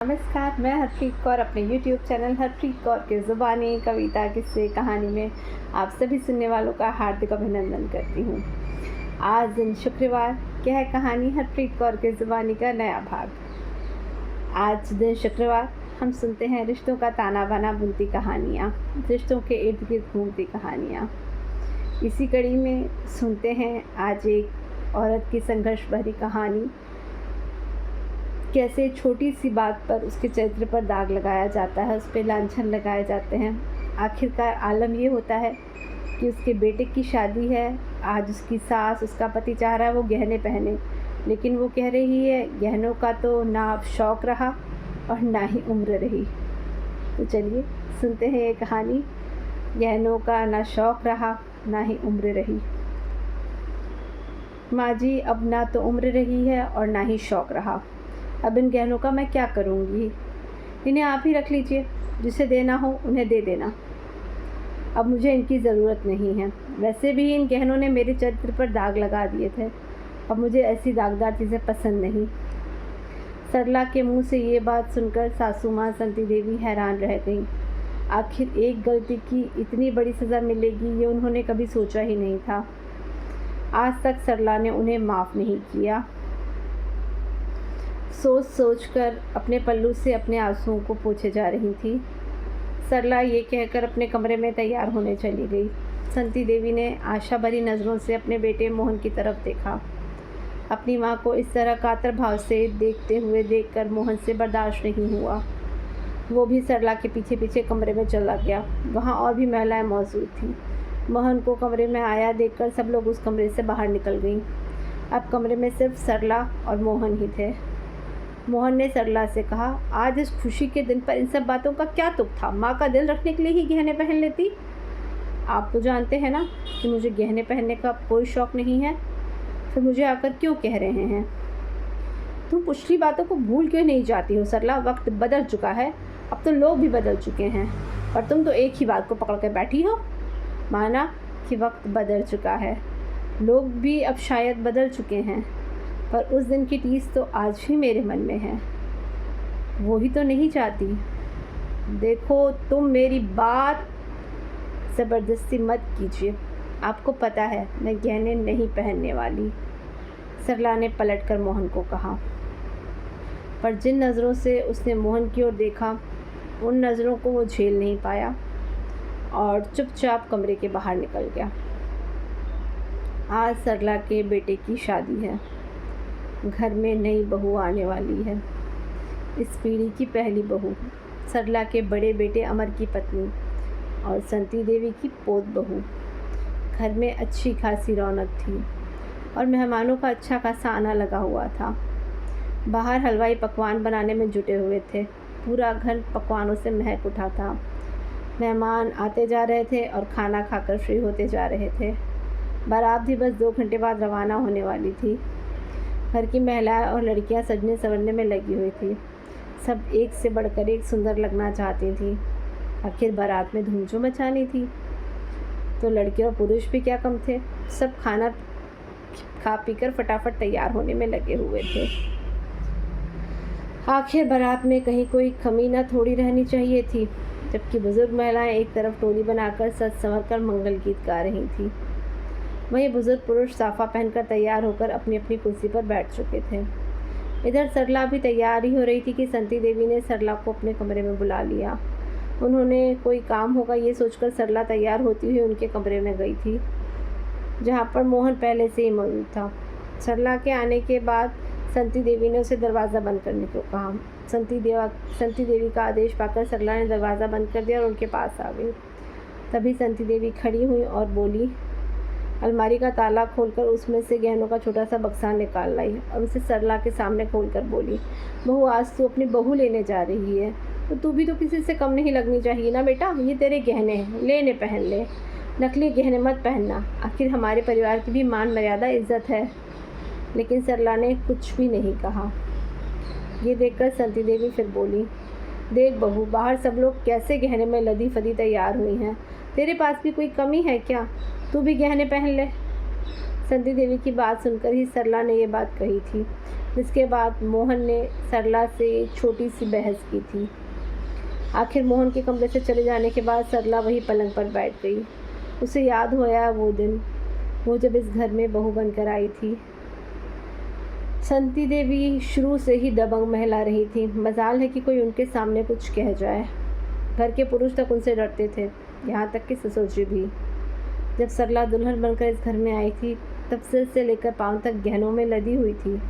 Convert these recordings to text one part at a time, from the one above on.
नमस्कार, मैं हरप्रीत कौर अपने YouTube चैनल हरप्रीत कौर के ज़ुबानी कविता किस्से कहानी में आप सभी सुनने वालों का हार्दिक अभिनंदन करती हूँ। आज दिन शुक्रवार, यह है कहानी हरप्रीत कौर के ज़ुबानी का नया भाग। आज दिन शुक्रवार हम सुनते हैं रिश्तों का ताना बाना बुनती कहानियाँ, रिश्तों के इर्द गिर्द घूमती कहानियाँ। इसी कड़ी में सुनते हैं आज एक औरत की संघर्ष भरी कहानी, कैसे छोटी सी बात पर उसके चरित्र पर दाग लगाया जाता है, उस पर लांछन लगाए जाते हैं। आखिरकार आलम ये होता है कि उसके बेटे की शादी है। आज उसकी सास, उसका पति चाह रहा है वो गहने पहने, लेकिन वो कह रही है गहनों का तो ना शौक़ रहा और ना ही उम्र रही। तो चलिए सुनते हैं ये कहानी, गहनों का ना शौक़ रहा ना ही उम्र रही। माँ जी, अब ना तो उम्र रही है और ना ही शौक़ रहा। अब इन गहनों का मैं क्या करूँगी? इन्हें आप ही रख लीजिए, जिसे देना हो उन्हें दे देना। अब मुझे इनकी ज़रूरत नहीं है। वैसे भी इन गहनों ने मेरे चरित्र पर दाग लगा दिए थे। अब मुझे ऐसी दागदार चीज़ें पसंद नहीं। सरला के मुंह से ये बात सुनकर सासू माँ संती देवी हैरान रह गईं। आखिर एक गलती की इतनी बड़ी सज़ा मिलेगी ये उन्होंने कभी सोचा ही नहीं था। आज तक सरला ने उन्हें माफ़ नहीं किया। सोच सोच कर अपने पल्लू से अपने आंसुओं को पोंछे जा रही थी। सरला ये कहकर अपने कमरे में तैयार होने चली गई। संती देवी ने आशा भरी नज़रों से अपने बेटे मोहन की तरफ देखा। अपनी माँ को इस तरह कातर भाव से देखते हुए देखकर मोहन से बर्दाश्त नहीं हुआ। वो भी सरला के पीछे पीछे कमरे में चला गया। वहाँ और भी महिलाएं मौजूद थीं। मोहन को कमरे में आया देखकर सब लोग उस कमरे से बाहर निकल गईं। अब कमरे में सिर्फ सरला और मोहन ही थे। मोहन ने सरला से कहा, आज इस खुशी के दिन पर इन सब बातों का क्या तुक था? माँ का दिल रखने के लिए ही गहने पहन लेती। आप तो जानते हैं ना कि मुझे गहने पहनने का कोई शौक़ नहीं है, फिर मुझे आकर क्यों कह रहे हैं? तुम पिछली बातों को भूल क्यों नहीं जाती हो सरला? वक्त बदल चुका है, अब तो लोग भी बदल चुके हैं, और तुम तो एक ही बात को पकड़ कर बैठी हो। माना कि वक्त बदल चुका है, लोग भी अब शायद बदल चुके हैं, पर उस दिन की टीस तो आज भी मेरे मन में है। वो ही तो नहीं चाहती। देखो, तुम मेरी बात ज़बरदस्ती मत कीजिए। आपको पता है मैं गहने नहीं पहनने वाली, सरला ने पलटकर मोहन को कहा। पर जिन नज़रों से उसने मोहन की ओर देखा, उन नज़रों को वो झेल नहीं पाया और चुपचाप कमरे के बाहर निकल गया। आज सरला के बेटे की शादी है। घर में नई बहू आने वाली है, इस पीढ़ी की पहली बहू, सरला के बड़े बेटे अमर की पत्नी और संती देवी की पोत बहू। घर में अच्छी खासी रौनक थी और मेहमानों का अच्छा खासा आना लगा हुआ था। बाहर हलवाई पकवान बनाने में जुटे हुए थे। पूरा घर पकवानों से महक उठा था। मेहमान आते जा रहे थे और खाना खाकर फ्री होते जा रहे थे। बारात भी बस 2 घंटे बाद रवाना होने वाली थी। घर की महिलाएं और लड़कियां सजने संवरने में लगी हुई थी। सब एक से बढ़कर एक सुंदर लगना चाहती थी। आखिर बारात में धूम जो मचानी थी, तो लड़के और पुरुष भी क्या कम थे। सब खाना खा पीकर फटाफट तैयार होने में लगे हुए थे। आखिर बारात में कहीं कोई कमी न थोड़ी रहनी चाहिए थी। जबकि बुजुर्ग महिलाएं एक तरफ टोली बनाकर सज संवर कर मंगल गीत गा रही थी, वहीं बुजुर्ग पुरुष साफा पहनकर तैयार होकर अपनी अपनी कुर्सी पर बैठ चुके थे। इधर सरला भी तैयार ही हो रही थी कि संती देवी ने सरला को अपने कमरे में बुला लिया। उन्होंने कोई काम होगा ये सोचकर सरला तैयार होती हुई उनके कमरे में गई थी, जहाँ पर मोहन पहले से ही मौजूद था। सरला के आने के बाद संती देवी ने उसे दरवाज़ा बंद करने को कहा। संती देवी का आदेश पाकर सरला ने दरवाज़ा बंद कर दिया और उनके पास आ गई। तभी संती देवी खड़ी हुई और बोली, अलमारी का ताला खोलकर उसमें से गहनों का छोटा सा बक्सा निकाल लाई और उसे सरला के सामने खोलकर बोली, बहू, आज तू अपनी बहू लेने जा रही है, तो तू भी तो किसी से कम नहीं लगनी चाहिए ना बेटा। ये तेरे गहने हैं, लेने पहन ले, नकली गहने मत पहनना। आखिर हमारे परिवार की भी मान मर्यादा इज्जत है। लेकिन सरला ने कुछ भी नहीं कहा। ये देखकर संती देवी फिर बोली, देख बहू, बाहर सब लोग कैसे गहने में लदी फदी तैयार हुई हैं, तेरे पास भी कोई कमी है क्या? तू भी गहने पहन ले। संती देवी की बात सुनकर ही सरला ने ये बात कही थी। जिसके बाद मोहन ने सरला से एक छोटी सी बहस की थी। आखिर मोहन के कमरे से चले जाने के बाद सरला वही पलंग पर बैठ गई। उसे याद होया वो दिन, वो जब इस घर में बहू बनकर आई थी। संती देवी शुरू से ही दबंग महिला रही थी। मजाल है कि कोई उनके सामने कुछ कह जाए। घर के पुरुष तक उनसे डरते थे, यहाँ तक कि ससुर जी भी। जब सरला दुल्हन बनकर इस घर में आई थी तब सिर से लेकर पांव तक गहनों में लदी हुई थी।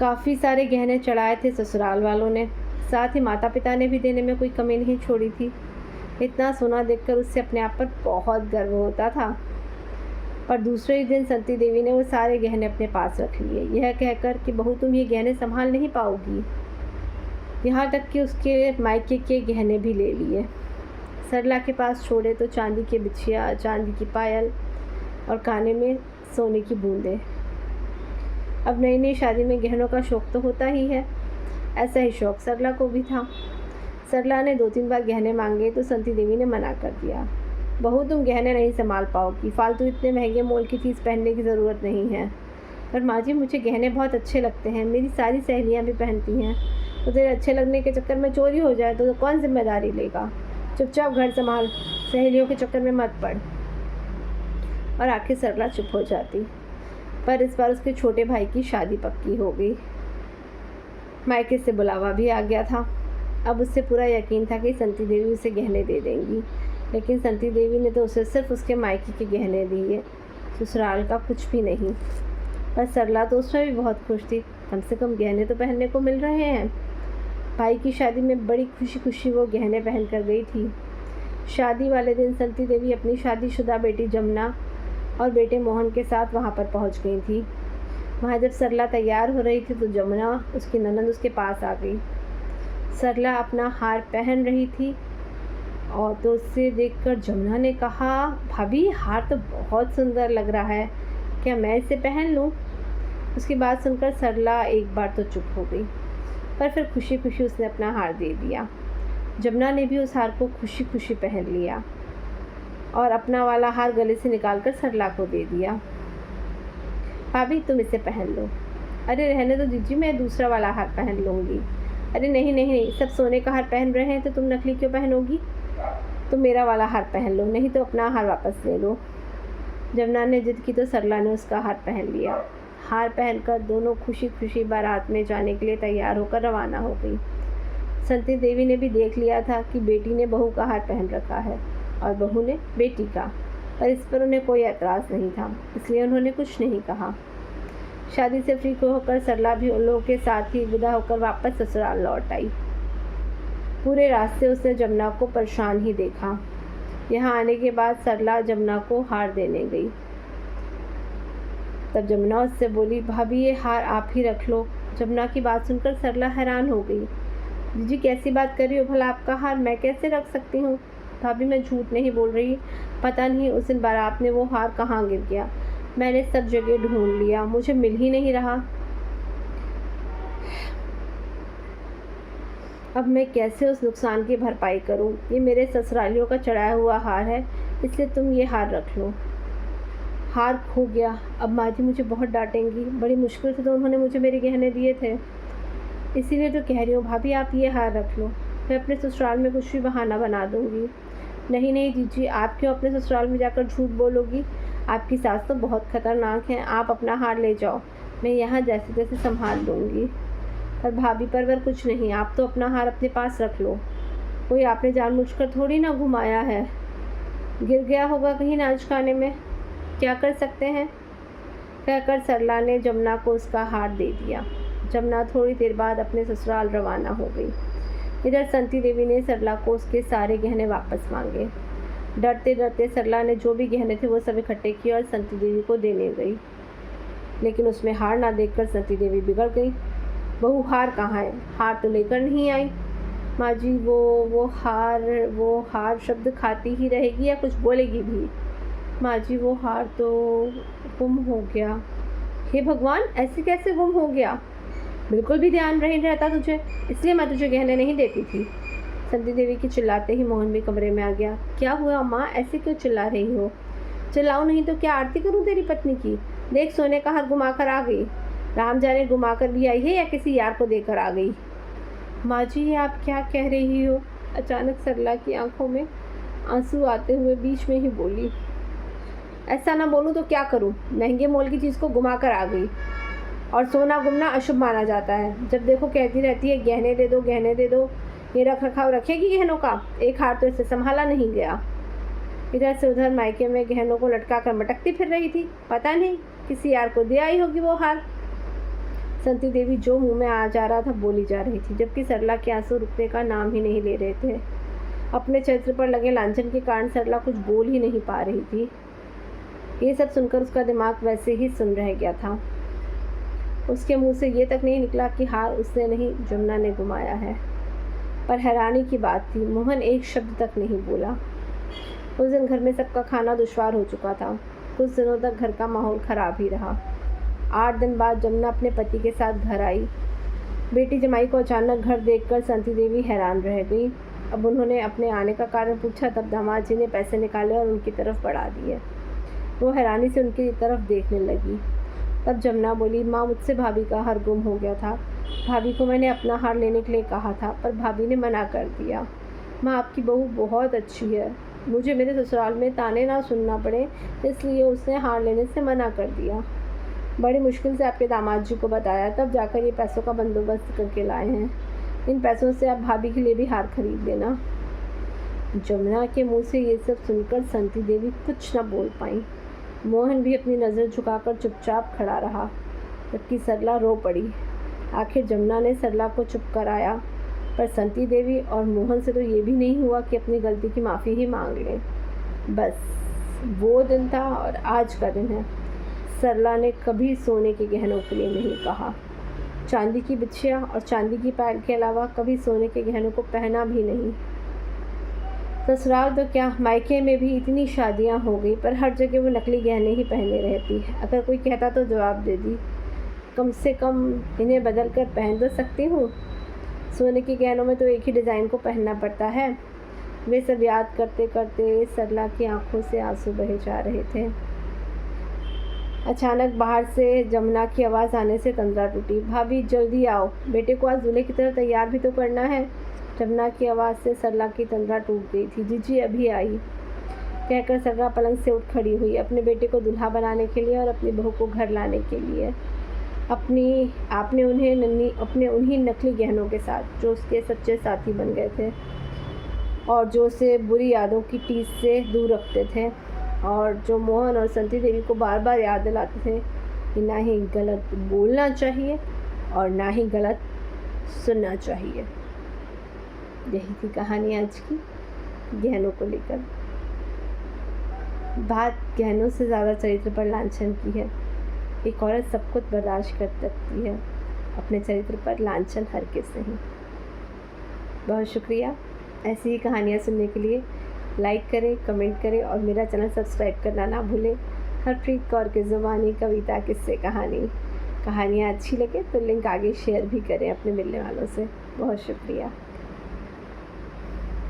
काफ़ी सारे गहने चढ़ाए थे ससुराल वालों ने, साथ ही माता पिता ने भी देने में कोई कमी नहीं छोड़ी थी। इतना सोना देखकर उससे अपने आप पर बहुत गर्व होता था। पर दूसरे ही दिन संती देवी ने वो सारे गहने अपने पास रख लिए, यह कहकर कि बहू तुम ये गहने संभाल नहीं पाओगी। यहाँ तक कि उसके मायके के गहने भी ले लिए। सरला के पास छोड़े तो चांदी के बिछिया, चांदी की पायल और काने में सोने की बूंदें। अब नई नई शादी में गहनों का शौक़ तो होता ही है, ऐसा ही शौक़ सरला को भी था। सरला ने 2-3 बार गहने मांगे तो संती देवी ने मना कर दिया। बहू तुम गहने नहीं संभाल पाओगी, फालतू इतने महंगे मोल की चीज़ पहनने की ज़रूरत नहीं है। पर माँ जी मुझे गहने बहुत अच्छे लगते हैं, मेरी सारी सहेलियाँ भी पहनती हैं, तो तेरे अच्छे लगने के चक्कर में चोरी हो जाए तो कौन जिम्मेदारी लेगा। चुपचाप घर संभाल, सहेलियों के चक्कर में मत पड़। और आखिर सरला चुप हो जाती। पर इस बार उसके छोटे भाई की शादी पक्की हो गई। मायके से बुलावा भी आ गया था। अब उससे पूरा यकीन था कि संती देवी उसे गहने दे देंगी, लेकिन संती देवी ने तो उसे सिर्फ उसके मायके के गहने दिए, ससुराल का कुछ भी नहीं। पर सरला तो उसमें भी बहुत खुश थी, कम से कम गहने तो पहनने को मिल रहे हैं। भाई की शादी में बड़ी खुशी खुशी वो गहने पहन कर गई थी। शादी वाले दिन संती देवी अपनी शादीशुदा बेटी जमुना और बेटे मोहन के साथ वहाँ पर पहुँच गई थी। वहाँ जब सरला तैयार हो रही थी तो जमुना, उसकी ननद, उसके पास आ गई। सरला अपना हार पहन रही थी और तो उसे देखकर जमुना ने कहा, भाभी हार तो बहुत सुंदर लग रहा है, क्या मैं इसे पहन लूँ? उसकी बात सुनकर सरला एक बार तो चुप हो गई, पर फिर खुशी खुशी उसने अपना हार दे दिया। जमुना ने भी उस हार को खुशी खुशी पहन लिया और अपना वाला हार गले से निकालकर सरला को दे दिया। भाभी तुम इसे पहन लो। अरे रहने दो जीजी, मैं दूसरा वाला हार पहन लूँगी। अरे नहीं नहीं नहीं, सब सोने का हार पहन रहे हैं तो तुम नकली क्यों पहनोगी? तुम मेरा वाला हार पहन लो, नहीं तो अपना हार वापस ले लो। जमुना ने जिद की तो सरला ने उसका हार पहन लिया। हार पहनकर दोनों खुशी खुशी बारात में जाने के लिए तैयार होकर रवाना हो गई। संती देवी ने भी देख लिया था कि बेटी ने बहू का हार पहन रखा है और बहू ने बेटी का, पर इस पर उन्हें कोई एतराज़ नहीं था, इसलिए उन्होंने कुछ नहीं कहा। शादी से फ्री होकर सरला भी उन लोगों के साथ ही विदा होकर वापस ससुराल लौट आई। पूरे रास्ते उसने जमुना को परेशान ही देखा। यहाँ आने के बाद सरला जमुना को हार देने गई। तब जमुना उससे बोली, भाभी ये हार आप ही रख लो। जमुना की बात सुनकर सरला हैरान हो गई। जीजी कैसी बात कर रही हो भला, आपका हार मैं कैसे रख सकती हूँ? भाभी मैं झूठ नहीं बोल रही, पता नहीं उस दिन बारात में वो हार कहाँ गिर गया। मैंने सब जगह ढूंढ लिया, मुझे मिल ही नहीं रहा। अब मैं कैसे उस नुकसान की भरपाई करूं? ये मेरे ससुरालियों का चढ़ाया हुआ हार है, इसलिए तुम ये हार रख लो। हार खो गया, अब माँ जी मुझे बहुत डांटेंगी। बड़ी मुश्किल से तो उन्होंने मुझे मेरे गहने दिए थे, इसीलिए तो कह रही हूँ भाभी आप ये हार रख लो, मैं अपने ससुराल में कुछ भी बहाना बना दूँगी। नहीं नहीं जीजी, आप क्यों अपने ससुराल में जाकर झूठ बोलोगी? आपकी सास तो बहुत ख़तरनाक है, आप अपना हार ले जाओ, मैं यहाँ जैसे तैसे संभाल लूँगी। पर भाभी परवर कुछ नहीं, आप तो अपना हार अपने पास रख लो, कोई आपने जानबूझकर थोड़ी ना घुमाया है, गिर गया होगा कहीं नाच खाने में, क्या कर सकते हैं? कहकर सरला ने जमुना को उसका हार दे दिया। जमुना थोड़ी देर बाद अपने ससुराल रवाना हो गई। इधर संती देवी ने सरला को उसके सारे गहने वापस मांगे। डरते डरते सरला ने जो भी गहने थे वो सब इकट्ठे किए और संती देवी को देने गई, लेकिन उसमें हार ना देखकर संती देवी बिगड़ गई। बहू हार कहाँ है? हार तो लेकर नहीं आई। माँ जी वो हार शब्द खाती ही रहेगी या कुछ बोलेगी भी? माँ जी वो हार तो गुम हो गया। हे भगवान, ऐसे कैसे गुम हो गया? बिल्कुल भी ध्यान नहीं रहता तुझे, इसलिए मैं तुझे गहने नहीं देती थी। संती देवी की चिल्लाते ही मोहन भी कमरे में आ गया। क्या हुआ माँ, ऐसे क्यों चिल्ला रही हो? चिल्लाओ नहीं तो क्या आरती करूँ तेरी पत्नी की? देख सोने का हार घुमा कर आ गई। राम जाने घुमा कर भी आई है या किसी यार को देकर आ गई। माँ जी, आप क्या कह रही हो? अचानक सरला की आंखों में आंसू आते हुए बीच में ही बोली। ऐसा ना बोलूँ तो क्या करूँ? महंगे मोल की चीज़ को घुमा कर आ गई। और सोना गुमना अशुभ माना जाता है। जब देखो कहती रहती है गहने दे दो, गहने दे दो। ये रख रखाव रखेगी गहनों का? एक हार तो इससे संभाला नहीं गया। इधर से उधर मायके में गहनों को लटका कर मटकती फिर रही थी। पता नहीं किसी यार को दे आई होगी वो हार। संती देवी जो मुंह में आ जा रहा था बोली जा रही थी, जबकि सरला के आंसू रुकने का नाम ही नहीं ले रहे थे। अपने चरित्र पर लगे लांछन के कारण सरला कुछ बोल ही नहीं पा रही थी। ये सब सुनकर उसका दिमाग वैसे ही सुन रह गया था। उसके मुंह से ये तक नहीं निकला कि हार उसने नहीं, जमुना ने घुमाया है। पर हैरानी की बात थी, मोहन एक शब्द तक नहीं बोला। उस दिन घर में सबका खाना दुश्वार हो चुका था। कुछ दिनों तक घर का माहौल खराब ही रहा। 8 दिन बाद जमुना अपने पति के साथ घर आई। बेटी जमाई को अचानक घर देखकर संती देवी हैरान रह गई। अब उन्होंने अपने आने का कारण पूछा, तब दामाद जी ने पैसे निकाले और उनकी तरफ बढ़ा दिए। वो हैरानी से उनकी तरफ देखने लगी। तब जमुना बोली, माँ, मुझसे भाभी का हार गुम हो गया था। भाभी को मैंने अपना हार लेने के लिए कहा था, पर भाभी ने मना कर दिया। माँ, आपकी बहू बहुत अच्छी है। मुझे मेरे ससुराल में ताने ना सुनना पड़े, इसलिए उसने हार लेने से मना कर दिया। बड़ी मुश्किल से आपके दामाद जी को बताया, तब जाकर ये पैसों का बंदोबस्त करके लाए हैं। इन पैसों से आप भाभी के लिए भी हार खरीद लेना। जमुना के मुंह से ये सब सुनकर संती देवी कुछ न बोल पाई। मोहन भी अपनी नज़र झुकाकर चुपचाप खड़ा रहा, जबकि सरला रो पड़ी। आखिर जमुना ने सरला को चुप कराया, पर संती देवी और मोहन से तो ये भी नहीं हुआ कि अपनी गलती की माफ़ी ही मांग लें। बस वो दिन था और आज का दिन है। सरला ने कभी सोने के गहनों के लिए नहीं कहा। चांदी की बिछिया और चांदी की पायल के अलावा कभी सोने के गहनों को पहना भी नहीं। ससुराल तो क्या, मायके में भी इतनी शादियां हो गई, पर हर जगह वो नकली गहने ही पहने रहती। अगर कोई कहता तो जवाब दे दी, कम से कम इन्हें बदल कर पहन तो सकती हूँ। सोने के गहनों में तो एक ही डिज़ाइन को पहनना पड़ता है। वे सब याद करते करते सरला की आंखों से आंसू बहे जा रहे थे। अचानक बाहर से जमुना की आवाज़ आने से तंद्रा टूटी। भाभी, जल्दी आओ, बेटे को आज दूल्हे की तरह तैयार भी तो करना है। जमुना की आवाज़ से सरला की तंद्रा टूट गई थी। जीजी अभी आई, कहकर सरला पलंग से उठ खड़ी हुई, अपने बेटे को दूल्हा बनाने के लिए और अपनी बहू को घर लाने के लिए। आपने उन्हीं नकली गहनों के साथ, जो उसके सच्चे साथी बन गए थे और जो उसे बुरी यादों की टीस से दूर रखते थे, और जो मोहन और संती देवी को बार बार याद दिलाते थे कि ना ही गलत बोलना चाहिए और ना ही गलत सुनना चाहिए। यही थी कहानी आज की, गहनों को लेकर। बात गहनों से ज़्यादा चरित्र पर लांछन की है। एक औरत सब कुछ बर्दाश्त कर सकती है, अपने चरित्र पर लांछन हर किस नहीं। बहुत शुक्रिया। ऐसी ही कहानियाँ सुनने के लिए लाइक करें, कमेंट करें और मेरा चैनल सब्सक्राइब करना ना भूलें। हरप्रीत कौर की ज़ुबानी, कविता, किस्से, कहानियाँ अच्छी लगे तो लिंक आगे शेयर भी करें अपने मिलने वालों से। बहुत शुक्रिया।